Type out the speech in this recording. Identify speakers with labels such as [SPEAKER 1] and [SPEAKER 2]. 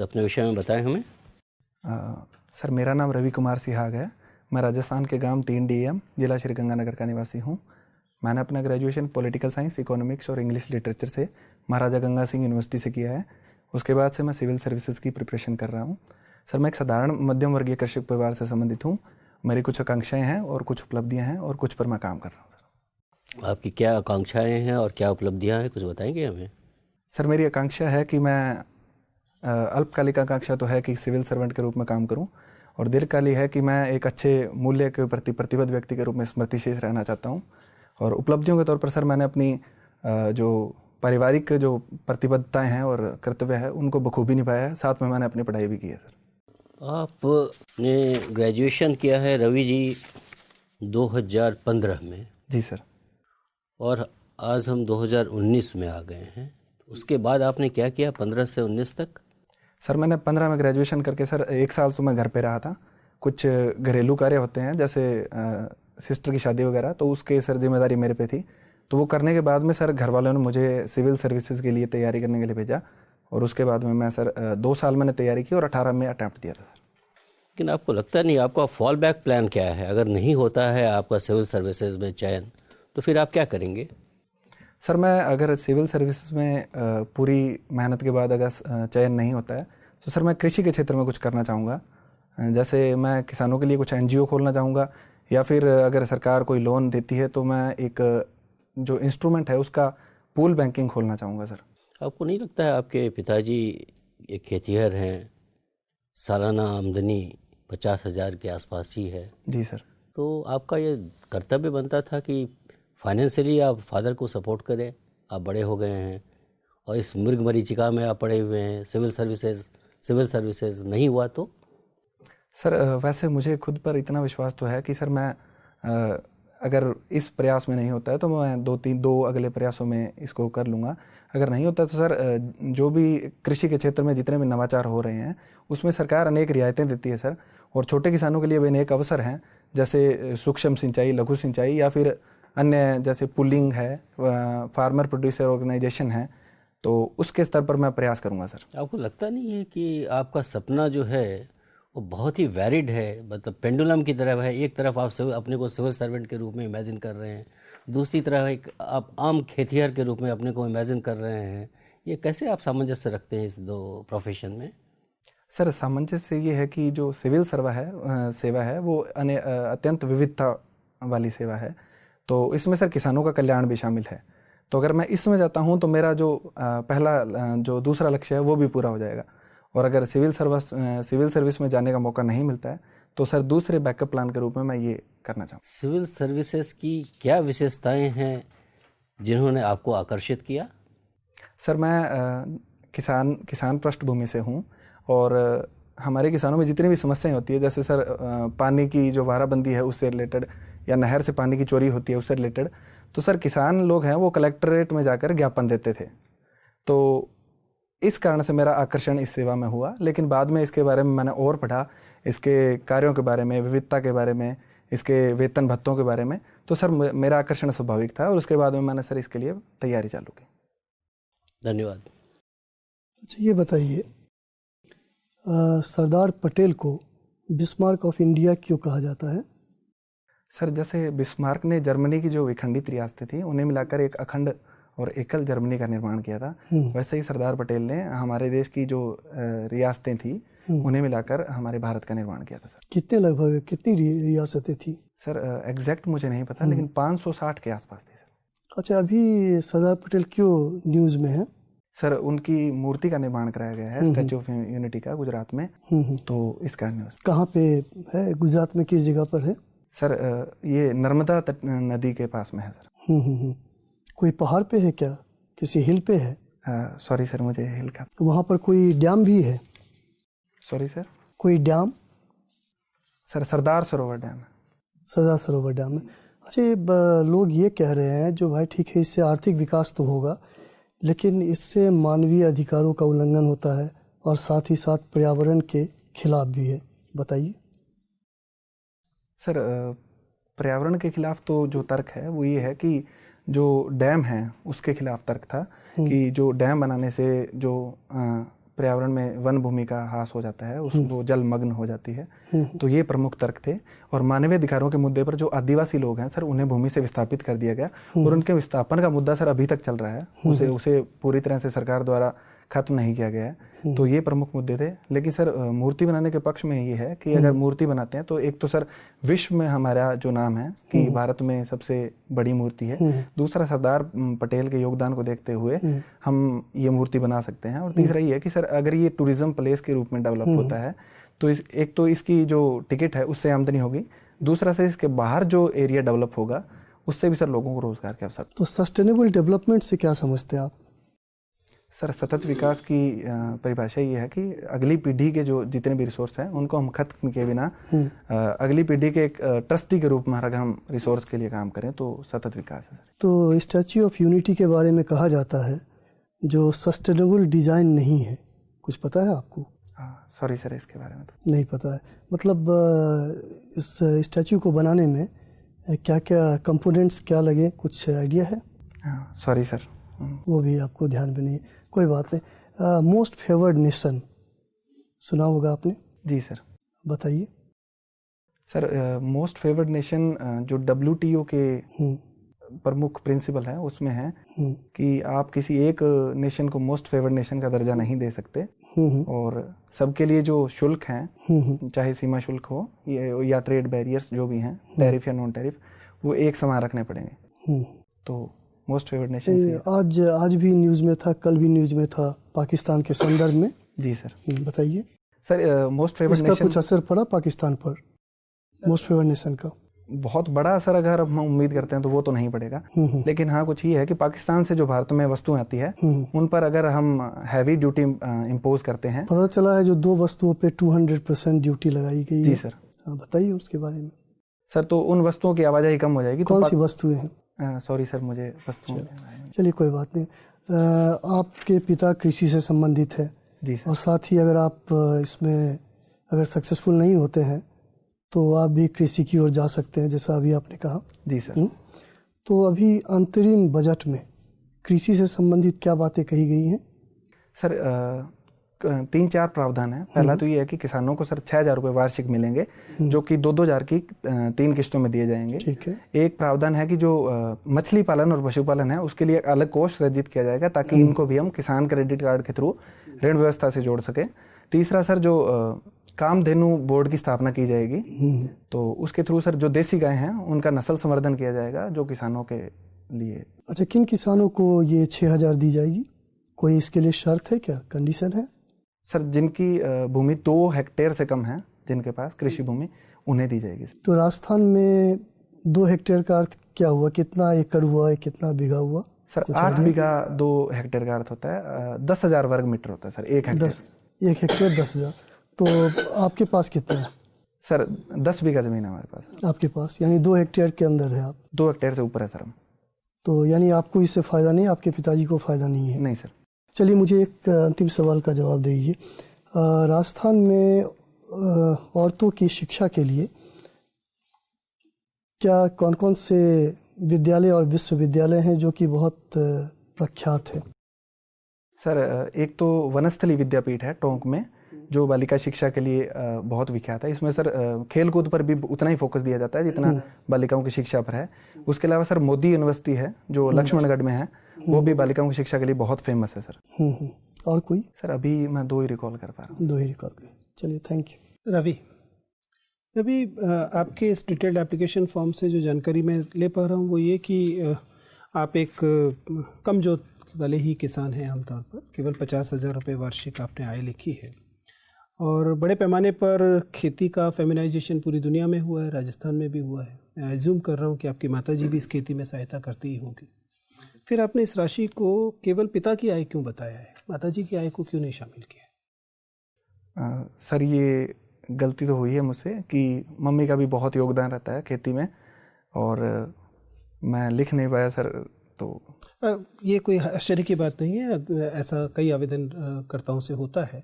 [SPEAKER 1] Sir अपने विषय में बताएं हमें।
[SPEAKER 2] सर मेरा नाम रवि कुमार सिहाग है। मैं राजस्थान के गांव 3 DM जिला श्रीगंगानगर का निवासी हूं। मैंने अपना ग्रेजुएशन पॉलिटिकल साइंस, इकोनॉमिक्स और इंग्लिश लिटरेचर से महाराजा गंगा सिंह यूनिवर्सिटी से किया है। उसके बाद से मैं सिविल सर्विसेज की प्रिपरेशन कर रहा हूं। सर मैं एक साधारण मध्यम वर्गीय कृषक परिवार से संबंधित हूँ। मेरी कुछ आकांक्षाएँ हैं और कुछ उपलब्धियाँ हैं और कुछ पर मैं काम कर रहा हूँ। सर
[SPEAKER 1] आपकी क्या आकांक्षाएं हैं और क्या उपलब्धियां हैं, कुछ बताएंगे हमें।
[SPEAKER 2] सर मेरी आकांक्षा है कि मैं अल्पकालिक आकांक्षा तो है कि सिविल सर्वेंट के रूप में काम करूं, और दीर्घकाली है कि मैं एक अच्छे मूल्य के प्रति प्रतिबद्ध व्यक्ति के रूप में स्मृतिशेष रहना चाहता हूं। और उपलब्धियों के तौर पर सर मैंने अपनी जो पारिवारिक जो प्रतिबद्धताएं हैं और कर्तव्य है उनको बखूबी निभाया है। साथ में मैंने अपनी पढ़ाई भी की है। सर
[SPEAKER 1] आपने ग्रेजुएशन किया है रवि जी 2015 में।
[SPEAKER 2] जी सर।
[SPEAKER 1] और आज हम 2019 में आ गए हैं। उसके बाद आपने क्या किया 15 से 19 तक?
[SPEAKER 2] सर मैंने 15 में ग्रेजुएशन करके सर 1 साल तो मैं घर पे रहा था। कुछ घरेलू कार्य होते हैं जैसे सिस्टर की शादी वगैरह, तो उसके सर जिम्मेदारी मेरे पे थी। तो वो करने के बाद में सर घर वालों ने मुझे सिविल सर्विसेज के लिए तैयारी करने के लिए भेजा, और उसके बाद में मैं सर 2 साल मैंने तैयारी की और 18 में अटैम्प्ट दिया था। सर
[SPEAKER 1] लेकिन आपको लगता नहीं आपका फॉल बैक प्लान क्या है? अगर नहीं होता है आपका सिविल सर्विसेज में चयन, तो फिर आप क्या करेंगे?
[SPEAKER 2] सर मैं अगर सिविल सर्विसेज में पूरी मेहनत के बाद अगर चयन नहीं होता है तो सर मैं कृषि के क्षेत्र में कुछ करना चाहूँगा। जैसे मैं किसानों के लिए कुछ NGO खोलना चाहूँगा, या फिर अगर सरकार कोई लोन देती है तो मैं एक जो इंस्ट्रूमेंट है उसका पूल बैंकिंग खोलना चाहूँगा। सर
[SPEAKER 1] आपको नहीं लगता है आपके पिताजी एक खेतिहर हैं, सालाना आमदनी 50,000 के आसपास ही है?
[SPEAKER 2] जी सर।
[SPEAKER 1] तो आपका ये कर्तव्य बनता था कि फाइनेंशियली आप फादर को सपोर्ट करें। आप बड़े हो गए हैं और इस मृग मरीचिका में आप पड़े हुए हैं। सिविल सर्विसेज नहीं हुआ तो?
[SPEAKER 2] सर वैसे मुझे खुद पर इतना विश्वास तो है कि सर मैं अगर इस प्रयास में नहीं होता है तो मैं 2 अगले प्रयासों में इसको कर लूँगा। अगर नहीं होता तो सर जो भी कृषि के क्षेत्र में जितने भी नवाचार हो रहे हैं उसमें सरकार अनेक रियायतें देती है सर, और छोटे किसानों के लिए भी अनेक अवसर हैं, जैसे सूक्ष्म सिंचाई, लघु सिंचाई, या फिर अन्य जैसे पुलिंग है, फार्मर प्रोड्यूसर ऑर्गेनाइजेशन है। तो उसके स्तर पर मैं प्रयास करूँगा। सर
[SPEAKER 1] आपको लगता नहीं है कि आपका सपना जो है वो बहुत ही वैरिड है, मतलब पेंडुलम की तरह है? एक तरफ आप अपने को सिविल सर्वेंट के रूप में इमेजिन कर रहे हैं, दूसरी तरफ एक आप आम खेतिहर के रूप में अपने को इमेजिन कर रहे हैं। ये कैसे आप सामंजस्य रखते हैं इस 2 प्रोफेशन में?
[SPEAKER 2] सर सामंजस्य ये है कि जो सिविल सेवा है वो अत्यंत विविधता वाली सेवा है। तो इसमें सर किसानों का कल्याण भी शामिल है। तो अगर मैं इसमें जाता हूँ तो मेरा जो जो दूसरा लक्ष्य है वो भी पूरा हो जाएगा। और अगर सिविल सर्विस में जाने का मौका नहीं मिलता है तो सर दूसरे बैकअप प्लान के रूप में मैं ये करना चाहूँ।
[SPEAKER 1] सिविल सर्विसेज की क्या विशेषताएं हैं जिन्होंने आपको आकर्षित किया?
[SPEAKER 2] सर मैं किसान पृष्ठभूमि से हूँ, और हमारे किसानों में जितनी भी समस्याएं होती है, जैसे सर पानी की जो वाराबंदी है उससे रिलेटेड, या नहर से पानी की चोरी होती है उससे रिलेटेड, तो सर किसान लोग हैं वो कलेक्ट्रेट में जाकर ज्ञापन देते थे। तो इस कारण से मेरा आकर्षण इस सेवा में हुआ। लेकिन बाद में इसके बारे में मैंने और पढ़ा, इसके कार्यों के बारे में, विविधता के बारे में, इसके वेतन भत्तों के बारे में। तो सर मेरा आकर्षण स्वाभाविक था, और उसके बाद में मैंने सर इसके लिए तैयारी चालू की।
[SPEAKER 1] धन्यवाद।
[SPEAKER 3] अच्छा ये बताइए, सरदार पटेल को बिस्मार्क ऑफ इंडिया क्यों कहा जाता है?
[SPEAKER 2] सर जैसे बिस्मार्क ने जर्मनी की जो विखंडित रियासतें थी उन्हें मिलाकर एक अखंड और एकल जर्मनी का निर्माण किया था, वैसे ही सरदार पटेल ने हमारे देश की जो रियासतें थी उन्हें मिलाकर हमारे भारत का निर्माण किया था। सर
[SPEAKER 3] कितनी रियासतें थी?
[SPEAKER 2] सर एग्जैक्ट मुझे नहीं पता, लेकिन 560 के आसपास थी। सर
[SPEAKER 3] अच्छा, अभी सरदार पटेल क्यों न्यूज़ में है?
[SPEAKER 2] सर उनकी मूर्ति का निर्माण कराया गया है स्टैचू ऑफ यूनिटी का गुजरात में। तो इस कारण
[SPEAKER 3] कहाँ पे है? गुजरात में किस जगह पर है?
[SPEAKER 2] सर ये नर्मदा नदी के पास में है। सर
[SPEAKER 3] कोई पहाड़ पे है क्या? किसी हिल पे है?
[SPEAKER 2] सॉरी सर, मुझे हिल का।
[SPEAKER 3] वहाँ पर कोई डैम भी है?
[SPEAKER 2] सॉरी सर,
[SPEAKER 3] कोई dam?
[SPEAKER 2] Sir Sardar Sarovar dam है।
[SPEAKER 3] सरदार सरोवर डैम है। अच्छा, लोग ये कह रहे हैं जो भाई ठीक है इससे आर्थिक विकास तो होगा, लेकिन इससे मानवीय अधिकारों का उल्लंघन होता है और साथ ही साथ पर्यावरण के खिलाफ भी है, बताइए।
[SPEAKER 2] सर पर्यावरण के खिलाफ तो जो तर्क है वो ये है कि जो डैम है उसके खिलाफ तर्क था कि जो डैम बनाने से जो पर्यावरण में वन भूमि का ह्रास हो जाता है, वो जलमग्न हो जाती है। तो ये प्रमुख तर्क थे। और मानवीय अधिकारों के मुद्दे पर जो आदिवासी लोग हैं सर, उन्हें भूमि से विस्थापित कर दिया गया और उनके विस्थापन का मुद्दा सर अभी तक चल रहा है, उसे पूरी तरह से सरकार द्वारा खत्म नहीं किया गया है। तो ये प्रमुख मुद्दे थे। लेकिन सर मूर्ति बनाने के पक्ष में ये है कि अगर मूर्ति बनाते हैं तो एक तो सर विश्व में हमारा जो नाम है कि भारत में सबसे बड़ी मूर्ति है, दूसरा सरदार पटेल के योगदान को देखते हुए हम ये मूर्ति बना सकते हैं, और तीसरा ये है कि सर अगर ये टूरिज्म प्लेस के रूप में डेवलप होता है तो एक तो इसकी जो टिकट है उससे आमदनी होगी, दूसरा से इसके बाहर जो एरिया डेवलप होगा उससे भी सर लोगों को रोजगार के अवसर।
[SPEAKER 3] तो सस्टेनेबल डेवलपमेंट से क्या समझते हैं आप?
[SPEAKER 2] सर सतत विकास की परिभाषा ये है कि अगली पीढ़ी के जो जितने भी रिसोर्स हैं उनको हम खत्म किए बिना अगली पीढ़ी के एक ट्रस्टी के रूप में अगर हम रिसोर्स के लिए काम करें तो सतत विकास है।
[SPEAKER 3] तो स्टैच्यू ऑफ यूनिटी के बारे में कहा जाता है जो सस्टेनेबल डिज़ाइन नहीं है, कुछ पता है आपको?
[SPEAKER 2] सॉरी सर, इसके बारे में तो
[SPEAKER 3] नहीं पता है। मतलब इस स्टैच्यू को बनाने में क्या क्या कंपोनेंट्स क्या लगे, कुछ आइडिया है?
[SPEAKER 2] सॉरी सर,
[SPEAKER 3] वो भी आपको ध्यान में नहीं है, कोई बात नहीं। मोस्ट फेवर्ड नेशन सुना होगा आपने?
[SPEAKER 2] जी सर,
[SPEAKER 3] बताइए।
[SPEAKER 2] सर मोस्ट फेवर्ड नेशन जो WTO के प्रमुख प्रिंसिपल है उसमें है कि आप किसी एक नेशन को मोस्ट फेवर्ड नेशन का दर्जा नहीं दे सकते, और सबके लिए जो शुल्क हैं चाहे सीमा शुल्क हो या ट्रेड बैरियर्स जो भी हैं, टैरिफ या नॉन टैरिफ, वो एक समान रखने पड़ेंगे। तो मोस्ट फेवर्ड नेशन
[SPEAKER 3] आज भी न्यूज़ में था, कल भी न्यूज़ में था, पाकिस्तान के संदर्भ में।
[SPEAKER 2] जी सर,
[SPEAKER 3] बताइए
[SPEAKER 2] सर। मोस्ट फेवर्ड
[SPEAKER 3] नेशन, इसका कुछ असर पड़ा पाकिस्तान पर मोस्ट फेवर्ड नेशन का?
[SPEAKER 2] बहुत बड़ा असर अगर हम उम्मीद करते हैं तो वो तो नहीं पड़ेगा, लेकिन हाँ कुछ ही है कि पाकिस्तान से जो भारत में वस्तुएं आती है उन पर अगर हम हैवी ड्यूटी इम्पोज करते हैं।
[SPEAKER 3] पता चला है जो 2 वस्तुओं पे 200% ड्यूटी लगाई गई है।
[SPEAKER 2] जी सर।
[SPEAKER 3] बताइए उसके बारे में।
[SPEAKER 2] सर तो उन वस्तुओं की आवाजाही कम हो जाएगी।
[SPEAKER 3] कौन सी वस्तुएं हैं?
[SPEAKER 2] सॉरी सर, मुझे वस्तुओं,
[SPEAKER 3] चलिए कोई बात नहीं। आपके पिता कृषि से संबंधित है।
[SPEAKER 2] जी सर।
[SPEAKER 3] और साथ ही अगर आप इसमें अगर सक्सेसफुल नहीं होते हैं तो आप भी कृषि की ओर जा सकते हैं, जैसा अभी आपने कहा।
[SPEAKER 2] जी सर।
[SPEAKER 3] तो अभी अंतरिम बजट में कृषि से संबंधित क्या बातें कही गई हैं?
[SPEAKER 2] सर 3-4 प्रावधान है। पहला तो ये है कि किसानों को सर 6,000 रुपये वार्षिक मिलेंगे, जो कि 2-2 की 3 किस्तों में दिए जाएंगे।
[SPEAKER 3] ठीक है।
[SPEAKER 2] एक प्रावधान है कि जो मछली पालन और पशुपालन है उसके लिए अलग कोष सृजित किया जाएगा ताकि इनको भी हम किसान क्रेडिट कार्ड के थ्रू ऋण व्यवस्था से जोड़ सके। तीसरा सर जो कामधेनु बोर्ड की स्थापना की जाएगी, तो उसके थ्रू सर जो देसी गाय हैं उनका नस्ल संवर्धन किया जाएगा जो किसानों के लिए।
[SPEAKER 3] अच्छा, किन किसानों को ये 6,000 दी जाएगी? कोई इसके लिए शर्त है क्या, कंडीशन है?
[SPEAKER 2] सर जिनकी भूमि 2 हेक्टेयर से कम है, जिनके पास कृषि भूमि, उन्हें दी जाएगी।
[SPEAKER 3] तो राजस्थान में 2 हेक्टेयर का अर्थ क्या हुआ, कितना एकड़ हुआ, कितना बीघा हुआ?
[SPEAKER 2] सर 8 बीघा 2 हेक्टेयर का अर्थ होता है 10,000 वर्ग मीटर होता है सर, 1 हेक्टेयर।
[SPEAKER 3] 1 हेक्टेयर 10,000। तो आपके पास कितना है?
[SPEAKER 2] सर 10 बीघा जमीन है हमारे पास।
[SPEAKER 3] आपके पास यानी 2 हेक्टेयर के अंदर है आप?
[SPEAKER 2] 2 हेक्टेयर से ऊपर है सर हम।
[SPEAKER 3] तो यानी आपको इससे फ़ायदा नहीं, आपके पिताजी को फ़ायदा नहीं है?
[SPEAKER 2] नहीं सर।
[SPEAKER 3] चलिए मुझे एक अंतिम सवाल का जवाब दीजिए। राजस्थान में औरतों की शिक्षा के लिए क्या कौन कौन से विद्यालय और विश्वविद्यालय हैं जो कि बहुत प्रख्यात है?
[SPEAKER 2] सर एक तो वनस्थली विद्यापीठ है टोंक में, जो बालिका शिक्षा के लिए बहुत विख्यात है। इसमें सर खेल कूद पर भी उतना ही फोकस दिया जाता है जितना बालिकाओं की शिक्षा पर है। उसके अलावा सर मोदी यूनिवर्सिटी है जो लक्ष्मणगढ़ में है, वो भी बालिकाओं की शिक्षा के लिए बहुत फेमस है सर।
[SPEAKER 3] और कोई?
[SPEAKER 2] सर अभी मैं 2 ही रिकॉल कर पा रहा हूँ।
[SPEAKER 3] 2 ही रिकॉल कर। चलिए थैंक यू।
[SPEAKER 4] रवि, आपके इस डिटेल्ड एप्लीकेशन फॉर्म से जो जानकारी मैं ले पा रहा हूँ वो ये कि आप एक कम जोत वाले ही किसान हैं आमतौर पर, केवल 50,000 रुपये वार्षिक आपने आय लिखी है, और बड़े पैमाने पर खेती का फेमिनाइजेशन पूरी दुनिया में हुआ है, राजस्थान में भी हुआ है। मैं एज्यूम कर रहा हूँ कि आपकी माताजी भी इस खेती में सहायता करती ही होंगी। फिर आपने इस राशि को केवल पिता की आय क्यों बताया है, माताजी की आय को क्यों नहीं शामिल किया?
[SPEAKER 2] सर ये गलती तो हुई है मुझसे कि मम्मी का भी बहुत योगदान रहता है खेती में, और मैं लिख नहीं पाया सर। तो
[SPEAKER 4] ये कोई आश्चर्य की बात नहीं है, ऐसा कई आवेदन कर्ताओं से होता है।